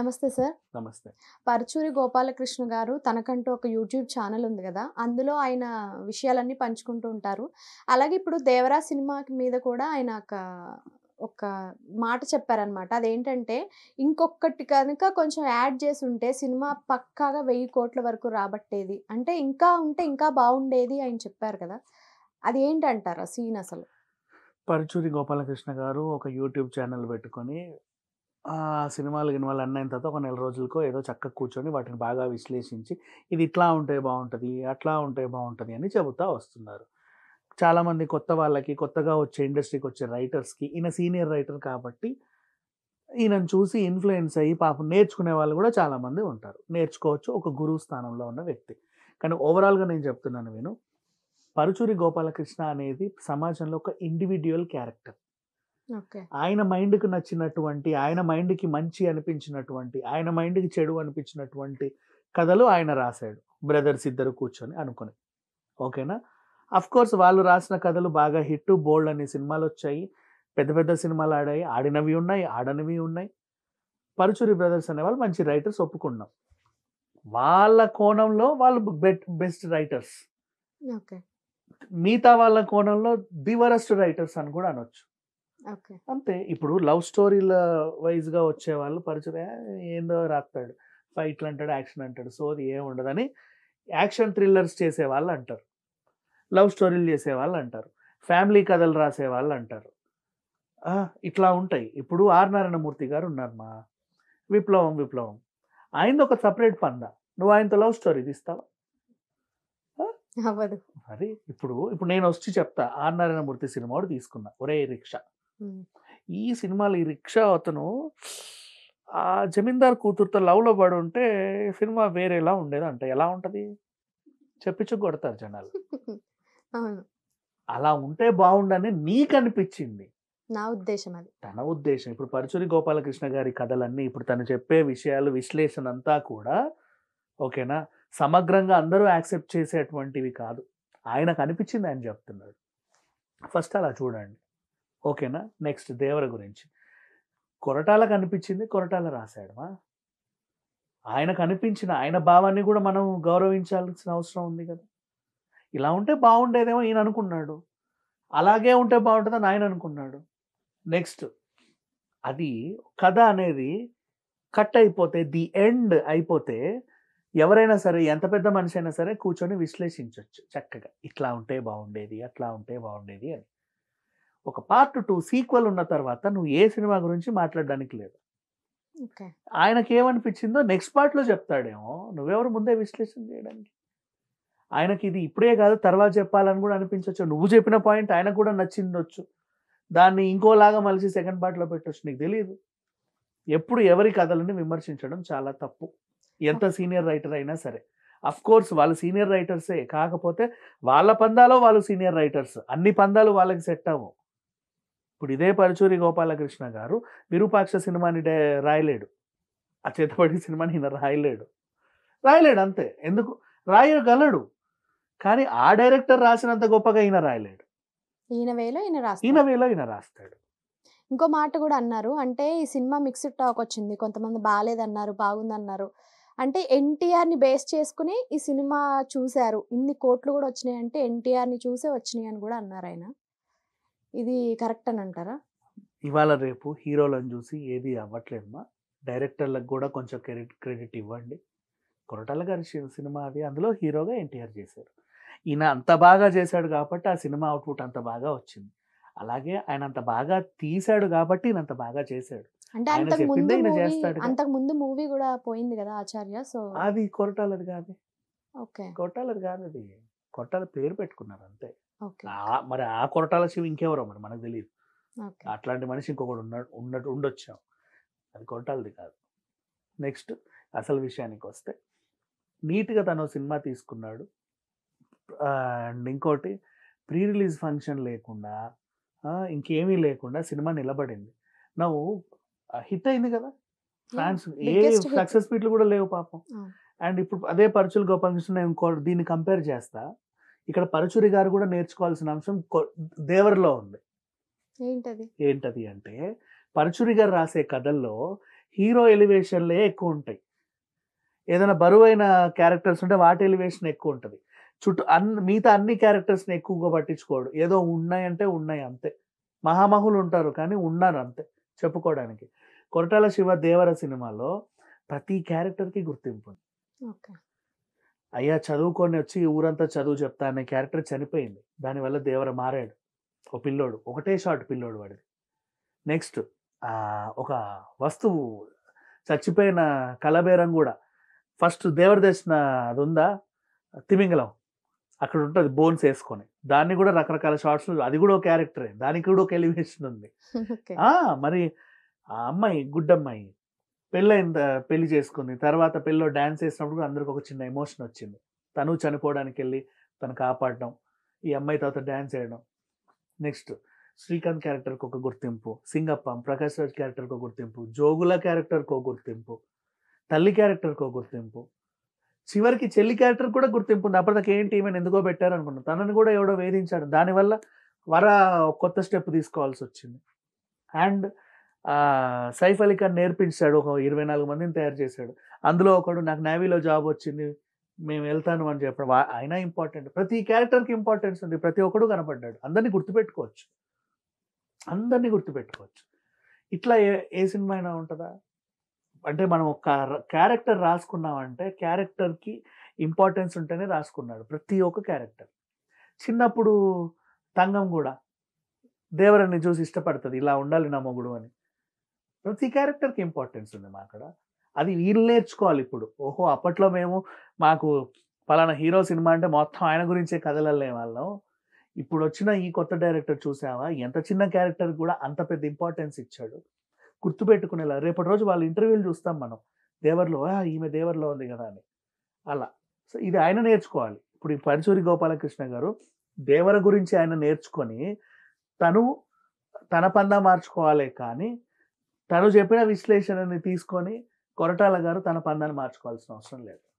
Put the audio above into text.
నమస్తే సార్. నమస్తే. పరుచూరి గోపాలకృష్ణ గారు తనకంటూ ఒక యూట్యూబ్ ఛానల్ ఉంది గదా! అందులో ఆయన విషయాలన్నీ పంచుకుంటూ ఉంటారు. అలాగే ఇప్పుడు 'దేవరా' సినిమా మీద కూడా ఆయన ఒక మాట చెప్పారనమాట. అదేంటంటే, ఇంకొకటి కనుక కొంచెం యాడ్ చేసుంటే సినిమా పక్కాగా 1000,00,00,000 వరకు రాబట్టేది. అంటే ఇంకా ఉంటే ఇంకా బావుండేది ఆయన చెప్పారు కదా! అదేంటంటారు ఆ సీన్ అసలు? పరుచూరి గోపాలకృష్ణ గారు ఒక యూట్యూబ్ ఛానల్ పెట్టుకొని సినిమాలు గినిమాలు అన్నయిన తర్వాత ఒక నెల రోజులకో ఏదో చక్కగా కూర్చొని వాటిని బాగా విశ్లేషించి, ఇది ఇట్లా ఉంటే బావుంటది, అట్లా ఉంటే బావుంటది అని చెబుతా వస్తున్నారు. చాలామంది కొత్త వాళ్ళకి, కొత్తగా వచ్చే ఇండస్ట్రీకొచ్చే రైటర్స్‌కి ఈయన సీనియర్ రైటర్ కాబట్టి, ఈయనను చూసి ఇన్‌ఫ్లూయెన్స్ అయ్యి పాపం నేర్చుకునే వాళ్ళు గూడా చాలామంది ఉంటారు. నేర్చుకోవచ్చు. ఒక గురువు స్థానంలో ఉన్న వ్యక్తి. కానీ ఓవరాల్‌గా నేను చెప్తున్నాను విను. పరుచూరి గోపాలకృష్ణ అనేది సమాజంలో ఒక ఇండివిడ్యువల్ క్యారెక్టర్. ఓకే. ఆయన మైండ్‌కి నచ్చినటువంటి, ఆయన మైండ్‌కి మంచి అనిపించినటువంటి, ఆయన మైండ్‌కి చెడు అనిపించినటువంటి కథలు ఆయన రాసాడు. బ్రదర్స్ ఇద్దరు కూర్చొని అనుకోని. ఓకేనా? అఫ్‌కోర్స్ వాళ్ళు రాసిన కథలు బాగా హిట్, బోల్డ్ అనే సినిమాలొచ్చాయి. పెద్ద పెద్ద సినిమాలు ఆడాయి. ఆడినవి ఉన్నాయి, ఆడనివి ఉన్నాయి. పరుచూరి బ్రదర్స్ అనేవాళ్ళు మంచి రైటర్స్ ఒప్పుకున్నాం. వాళ్ళ కోణంలో వాళ్ళు బెస్ట్ రైటర్స్. ఓకే. మిగతా వాళ్ళ కోణంలో ది వరస్ట్ రైటర్స్ అని కూడా అనొచ్చు. ఓకే. అంతే. ఇప్పుడు లవ్ స్టోరీల వైస్‌గా వచ్చేవాళ్ళు ఏందో రాస్తాడు. ఫైట్‌లు అంటాడు, యాక్షన్ అంటాడు. సోది ఏమి ఉండదని యాక్షన్ థ్రిల్లర్స్ చేసేవాళ్ళు అంటారు. లవ్ స్టోరీలు చేసేవాళ్ళు అంటారు. ఫ్యామిలీ కథలు రాసేవాళ్ళు అంటారు. ఇట్లా ఉంటాయి. ఇప్పుడు ఆర్ నారాయణమూర్తి గారు ఉన్నారు మా 'విప్లవం.' ఆయనది ఒక సెపరేట్ పందా. నువ్వు ఆయనతో లవ్ స్టోరీ తీస్తావా? ఆ! అవ్వదు. మరి ఇప్పుడు నేనొచ్చి చెప్తా. ఆర్ నారాయణమూర్తి సినిమా ఒకటి తీసుకున్నా. 'ఒరేయ్ రిక్షా.' హ్మ్. ఈ సినిమాలో ఈ రిక్షా అతను ఆ జమీందార్ కూతురుతో లవ్‌లో పడుంటే సినిమా వేరేలా ఉండేదంట. ఎలా ఉంటది? చెప్పిచ్చి కొడతారు జనాలు. అవును. అలా ఉంటే బావుండని నీకనిపిచ్చింది. నా ఉద్దేశ్యం అది. తన ఉద్దేశ్యం. ఇప్పుడు పరుచూరి గోపాలకృష్ణ గారి కథలన్నీ ఇప్పుడు తను చెప్పే విషయాలు, విశ్లేషణ అంతా కూడా ఓకేనా? సమగ్రంగా అందరూ యాక్సెప్ట్ చేసేటువంటివి కాదు. ఆయనకనిపిచ్చింది ఆయన జెప్తున్నాడు. ఫస్ట్ అలా చూడండి. ఓకేనా? నెక్స్ట్ 'దేవర' గురించి. కొరటాలకనిపిచ్చింది కొరటాల రాసాడుమా. ఆయనకనిపించిన ఆయన భావాన్ని గూడా మనం గౌరవించాల్సిన అవసరం ఉంది గదా! ఇలా ఉంటే బావుండేదేమో ఈయన అనుకున్నాడు. అలాగే ఉంటే బావుంటదని ఆయన అనుకున్నాడు. నెక్స్ట్ అది కథ అనేది కట్ అయిపోతే ది ఎండ్ అయిపోతే ఎవరైనా సరే ఎంత పెద్ద మనిషి అయినా సరే కూర్చొని విశ్లేషించొచ్చు చక్కగా. ఇట్లా ఉంటే బావుండేది, అట్లా ఉంటే బావుండేది అని. ఒక పార్ట్ 2 సీక్వెల్ ఉన్న తర్వాత నువ్వు ఏ సినిమా గురించి మాట్లాడడానికి లేదు. ఓకే. ఆయనకేమనిపించిందో నెక్స్ట్ పార్ట్‌లో చెప్తాడేమో. నువ్వెవరు ముందే విశ్లేషణ చేయడానికి? ఆయనకిది ఇప్పుడే కాదు తర్వాత చెప్పాలని కూడా అనిపించొచ్చు. నువ్వు చెప్పిన పాయింట్ ఆయనకు కూడా నచ్చిండొచ్చు. దాన్ని ఇంకోలాగా మలిచి సెకండ్ పార్ట్‌లో పెట్టొచ్చు. నీకు తెలీదు. ఎప్పుడు ఎవరి కథలని విమర్శించడం చాలా తప్పు. ఎంత సీనియర్ రైటర్ అయినా సరే. అఫ్‌కోర్స్ వాళ్ళు సీనియర్ రైటర్సే. కాకపోతే వాళ్ళ పందాలో వాళ్ళు సీనియర్ రైటర్స్. అన్ని పందాలు వాళ్ళకి సెట్ అవ్వవు. ఇప్పుడు ఇదే పరుచూరి గోపాలకృష్ణ గారు 'విరూపాక్ష' సినిమాని రాయలేడు. ఆ 'చేతబడి' సినిమాని ఈయన రాయలేడు. రాయలేడు అంతే. ఎందుకు? రాయగలడు. కానీ ఆ డైరెక్టర్ రాసినంత గొప్పగా ఈయన రాయలేడు. ఈయన వేలో ఈయన ఈయన రాస్తారు. వేలో ఈయన రాస్తాడు. ఇంకో మాట గూడా అన్నారు. అంటే ఈ సినిమా మిక్స్డ్ టాక్ వచ్చింది. కొంతమంది బాలేదన్నారు, బాగుందన్నారు. అంటే ఎన్టీఆర్‌ని బేస్ చేసుకొని ఈ సినిమా చూసారు. ఇన్ని కోట్లు గూడా వచ్చినాయంటే ఎన్టీఆర్‌ని చూసే వచ్చినాయని గూడా అన్నారాయన. ఇది కరెక్ట్ అని అంటారా? ఇవాళ రేపు హీరోలను చూసి ఏది అవ్వట్లేదమ్మా. డైరెక్టర్‌లకు గూడా కొంచెం క్రెడిట్ ఇవ్వండి. కొరటాల గారి సినిమా అది. అందులో హీరోగా ఎన్టీఆర్ చేశారు. ఈయన అంత బాగా చేశాడు కాబట్టి ఆ సినిమా అవుట్‌పుట్ అంత బాగా వచ్చింది. అలాగే ఆయన అంత బాగా తీశాడు కాబట్టి ఈయన అంత బాగా చేశాడు. అంటే ఆయన చెప్పిందే ఈయన చేస్తాడుగా. అంతకు ముందు మూవీ గూడా పోయింది గదా! 'ఆచార్య'. సో అది కొరటాలది కాదు. ఓకే. కొరటాలది కాదది. కొరటాల పేరు పెట్టుకున్నారు అంతే. ఓకే. మరి ఆ కొరటాల శివ ఇంకెవరో మరి మనకు తెలీదు. ఓకే. అట్లాంటి మనిషి ఇంకొకడు ఉండొచ్చేమో. అది కొరటాలది కాదు. నెక్స్ట్ అసలు విషయానికొస్తే నీట్‌గా తనో సినిమా తీసుకున్నాడు. అండ్ ఇంకోటి ప్రీ రిలీజ్ ఫంక్షన్ లేకుండా ఇంకేమీ లేకుండా సినిమా నిలబడింది. నౌ హిట్ అయింది కదా! Fans biggest hit. సక్సెస్ మీట్లు కూడా లేవు పాపం. ఆ! అండ్ ఇప్పుడు అదే పరుచూరి గోపాలకృష్ణ దీన్ని కంపేర్ చేస్తా. ఇక్కడ పరుచూరి గారు కూడా నేర్చుకోవాల్సిన అంశం 'దేవర'లో ఉంది. ఏంటది? ఏంటది అంటే పరుచూరి గారు రాసే కథల్లో హీరో ఎలివేషన్లే ఎక్కువ ఉంటాయి. ఏదైనా బరువైన క్యారెక్టర్స్ ఉంటే వాటి ఎలివేషన్ ఎక్కువ ఉంటది. చుట్టూ మిగతా అన్ని క్యారెక్టర్స్‌ని ఎక్కువగా పట్టించుకోడు. ఏదో ఉన్నాయంటే ఉన్నాయి అంతే. మహామహులు ఉంటారు కానీ ఉన్నారు అంతే చెప్పుకోవడానికి. కొరటాల శివ 'దేవర' సినిమాలో ప్రతి క్యారెక్టర్‌కి గుర్తింపు ఉంది. ఓకే. అయ్యా చదువుకొని వచ్చి ఊరంతా చదువు చెప్తా అనే క్యారెక్టర్ చనిపోయింది. దానివల్ల 'దేవర' మారాడు. ఓ పిల్లోడు. ఒకటే షాట్ పిల్లోడు వాడిది. నెక్స్ట్ ఒక వస్తువు చచ్చిపోయిన కలబేరం గూడా ఫస్ట్ 'దేవర' తెచ్చిన అదుందా తిమింగలం. అక్కడ ఉంటది బోన్స్ ఏసుకొని. దాన్ని గూడా రకరకాల షాట్స్‌లో అది గూడా ఒక క్యారెక్టరే. దానికి కూడా ఒక ఎలివేషన్ ఉంది. ఓకే. మరి ఆ అమ్మాయి గుడ్డమ్మాయి పెళ్లి చేసుకుంది. తర్వాత పెళ్ళిలో డాన్స్ ఏసినప్పుడు కూడా అందరికి ఒక చిన్న ఎమోషన్ వచ్చింది. తను చనిపోవడానికెళ్ళి తను కాపాడడం. ఈ అమ్మాయి తర్వాత డాన్స్ ఏయడం. నెక్స్ట్ 'శ్రీకాంత్' క్యారెక్టర్‌కి ఒక గుర్తింపు. 'సింగప్పం', 'ప్రకాష్ రాజ్' క్యారెక్టర్‌కి ఒక గుర్తింపు. 'జోగుల' క్యారెక్టర్‌కి ఒక గుర్తింపు. 'తల్లి' క్యారెక్టర్‌కి ఒక గుర్తింపు. చివరికి చెల్లి క్యారెక్టర్ కూడా గుర్తింపు ఉంది. అప్పటిదాకా ఏంటి ఈమెను ఎందుకో పెట్టారనుకున్నా. తనని కూడా ఎవడో వేధించాడు. దానివల్ల వర కొత్త స్టెప్ తీసుకోవాల్సొచ్చింది. అండ్ 'సైఫ్ అలీ ఖాన్' నేర్పించాడు. ఒక 24 మందిని తయారు చేశాడు. అందులో ఒకడు నాకు నేవీలో జాబ్ వచ్చింది. మేము వెళ్తాను అని చెప్పడం. ఆయన ఇంపార్టెంట్. ప్రతి క్యారెక్టర్‌కి ఇంపార్టెన్స్ ఉంది. ప్రతి ఒక్కడు కనపడ్డాడు. అందరిని గుర్తుపెట్టుకోవచ్చు. అందరిని గుర్తుపెట్టుకోవచ్చు. ఇట్లా ఏ సినిమా అయినా ఉంటదా? అంటే మనం ఒక క్యారెక్టర్ రాసుకున్నామంటే క్యారెక్టర్‌కి ఇంపార్టెన్స్ ఉంటేనే రాసుకున్నాడు. ప్రతి ఒక్క క్యారెక్టర్. చిన్నప్పుడు 'తంగం' గూడా దేవరని చూసి ఇష్టపడతది. ఇలా ఉండాలి నా మొగుడు అని. ప్రతి క్యారెక్టర్‌కి ఇంపార్టెన్స్ ఉంది మాకడ. అది వీళ్ళు నేర్చుకోవాలి ఇప్పుడు. ఓహో! అప్పట్లో మాకు పలానా హీరో సినిమా అంటే మొత్తం ఆయన గురించే కథలల్లేవాళ్ళం. ఇప్పుడొచ్చిన ఈ కొత్త డైరెక్టర్ చూసావా? ఎంత చిన్న క్యారెక్టర్‌కి గూడా అంత పెద్ద ఇంపార్టెన్స్ ఇచ్చాడు. గుర్తుపెట్టుకునేలా. రేపటి రోజు వాళ్ళ ఇంటర్వ్యూలు చూస్తాం మనం. 'దేవర్‌లో' ఈమె 'దేవర్‌లో' ఉంది గదా! అని. అలా. సో, ఇది ఆయన నేర్చుకోవాలి. ఇప్పుడు ఈ పరుచూరి గోపాలకృష్ణ గారు 'దేవర' గురించి ఆయన నేర్చుకొని, తను తన పందా మార్చుకోవాలే కానీ, తను చెప్పిన విశ్లేషణని తీసుకొని కొరటాల గారు తన పందాన్ని మార్చుకోవాల్సిన అవసరం లేదు.